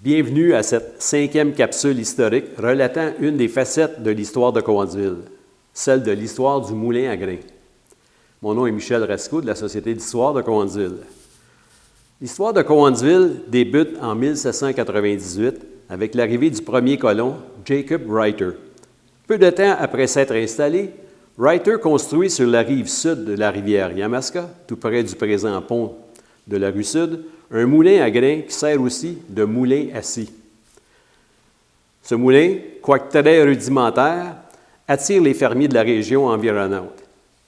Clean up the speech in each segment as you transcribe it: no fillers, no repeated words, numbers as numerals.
Bienvenue à cette 5e capsule historique relatant une des facettes de l'histoire de Cowansville, celle de l'histoire du moulin à grains. Mon nom est Michel Rascot de la Société d'histoire de Cowansville. L'histoire de Cowansville débute en 1798 avec l'arrivée du premier colon, Jacob Reiter. Peu de temps après s'être installé, Reiter construit sur la rive sud de la rivière Yamaska, tout près du présent pont de la rue Sud, un moulin à grains qui sert aussi de moulin à scie. Ce moulin, quoique très rudimentaire, attire les fermiers de la région environnante.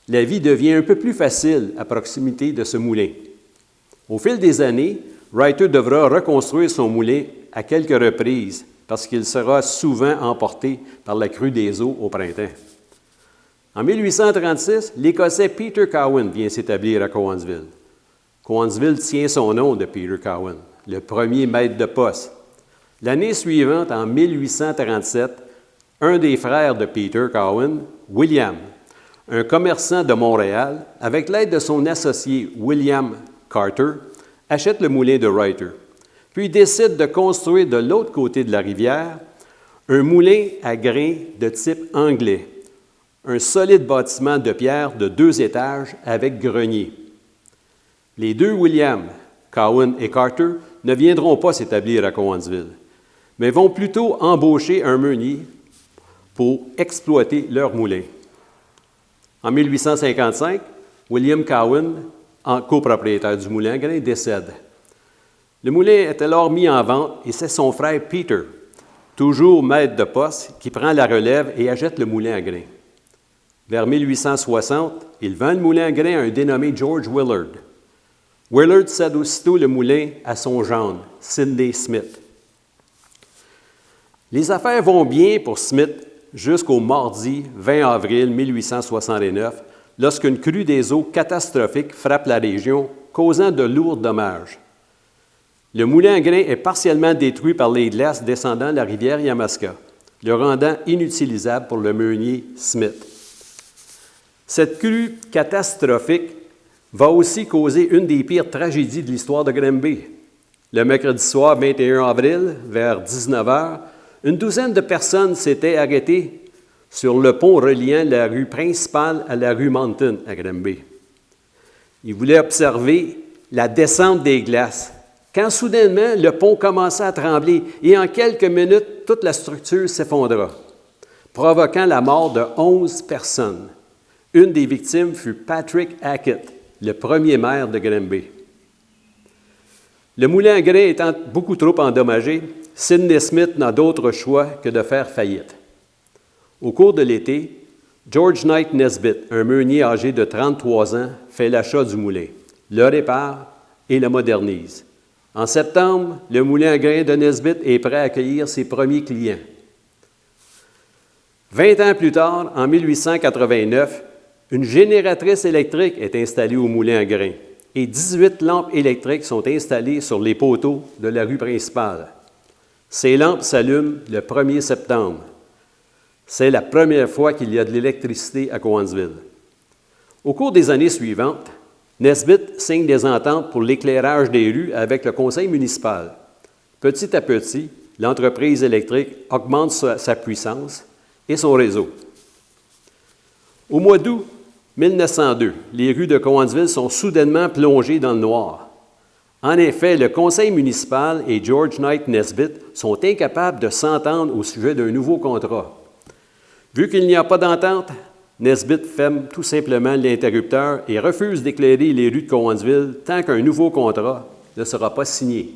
La vie devient un peu plus facile à proximité de ce moulin. Au fil des années, Reiter devra reconstruire son moulin à quelques reprises parce qu'il sera souvent emporté par la crue des eaux au printemps. En 1836, l'Écossais Peter Cowan vient s'établir à Cowansville. Cowansville tient son nom de Peter Cowan, le premier maître de poste. L'année suivante, en 1837, un des frères de Peter Cowan, William, un commerçant de Montréal, avec l'aide de son associé William Carter, achète le moulin de Reiter, puis décide de construire de l'autre côté de la rivière un moulin à grains de type anglais, un solide bâtiment de pierre de 2 étages avec grenier. Les deux William, Cowan et Carter, ne viendront pas s'établir à Cowansville, mais vont plutôt embaucher un meunier pour exploiter leur moulin. En 1855, William Cowan, copropriétaire du moulin à grains, décède. Le moulin est alors mis en vente et c'est son frère Peter, toujours maître de poste, qui prend la relève et achète le moulin à grains. Vers 1860, il vend le moulin à grains à un dénommé George Willard. Willard cède aussitôt le moulin à son gendre, Sidney Smith. Les affaires vont bien pour Smith jusqu'au mardi 20 avril 1869, lorsqu'une crue des eaux catastrophique frappe la région, causant de lourds dommages. Le moulin à grains est partiellement détruit par les glaces descendant la rivière Yamaska, le rendant inutilisable pour le meunier Smith. Cette crue catastrophique va aussi causer une des pires tragédies de l'histoire de Granby. Le mercredi soir 21 avril, vers 19h, une douzaine de personnes s'étaient arrêtées sur le pont reliant la rue principale à la rue Mountain à Granby. Ils voulaient observer la descente des glaces, quand soudainement le pont commença à trembler et en quelques minutes, toute la structure s'effondra, provoquant la mort de 11 personnes. Une des victimes fut Patrick Hackett, le premier maire de Granby. Le moulin à grains étant beaucoup trop endommagé, Sidney Smith n'a d'autre choix que de faire faillite. Au cours de l'été, George Knight Nesbitt, un meunier âgé de 33 ans, fait l'achat du moulin, le répare et le modernise. En septembre, le moulin à grains de Nesbitt est prêt à accueillir ses premiers clients. 20 ans plus tard, en 1889, une génératrice électrique est installée au moulin à grains et 18 lampes électriques sont installées sur les poteaux de la rue principale. Ces lampes s'allument le 1er septembre. C'est la première fois qu'il y a de l'électricité à Cowansville. Au cours des années suivantes, Nesbitt signe des ententes pour l'éclairage des rues avec le conseil municipal. Petit à petit, l'entreprise électrique augmente sa puissance et son réseau. Au mois d'août 1902, les rues de Cowansville sont soudainement plongées dans le noir. En effet, le conseil municipal et George Knight Nesbitt sont incapables de s'entendre au sujet d'un nouveau contrat. Vu qu'il n'y a pas d'entente, Nesbitt ferme tout simplement l'interrupteur et refuse d'éclairer les rues de Cowansville tant qu'un nouveau contrat ne sera pas signé.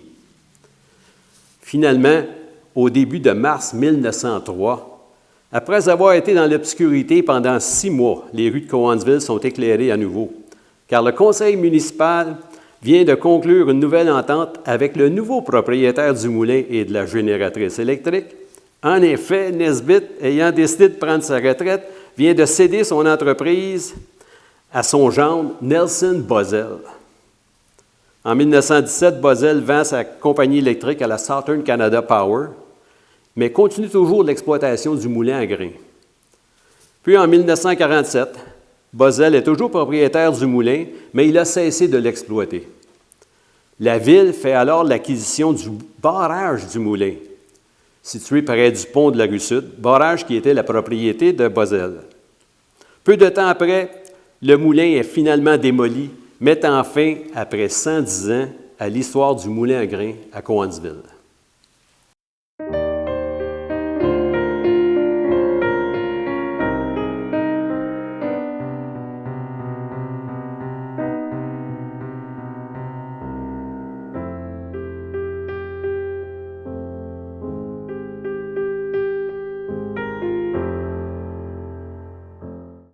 Finalement, au début de mars 1903, après avoir été dans l'obscurité pendant 6 mois, les rues de Cowansville sont éclairées à nouveau, car le conseil municipal vient de conclure une nouvelle entente avec le nouveau propriétaire du moulin et de la génératrice électrique. En effet, Nesbitt, ayant décidé de prendre sa retraite, vient de céder son entreprise à son gendre Nelson Buzzell. En 1917, Buzzell vend sa compagnie électrique à la Southern Canada Power, mais continue toujours l'exploitation du moulin à grains. Puis en 1947, Buzzell est toujours propriétaire du moulin, mais il a cessé de l'exploiter. La ville fait alors l'acquisition du barrage du moulin, situé près du pont de la rue Sud, barrage qui était la propriété de Bozell. Peu de temps après, le moulin est finalement démoli, mettant fin, après 110 ans, à l'histoire du moulin à grains à Cowansville.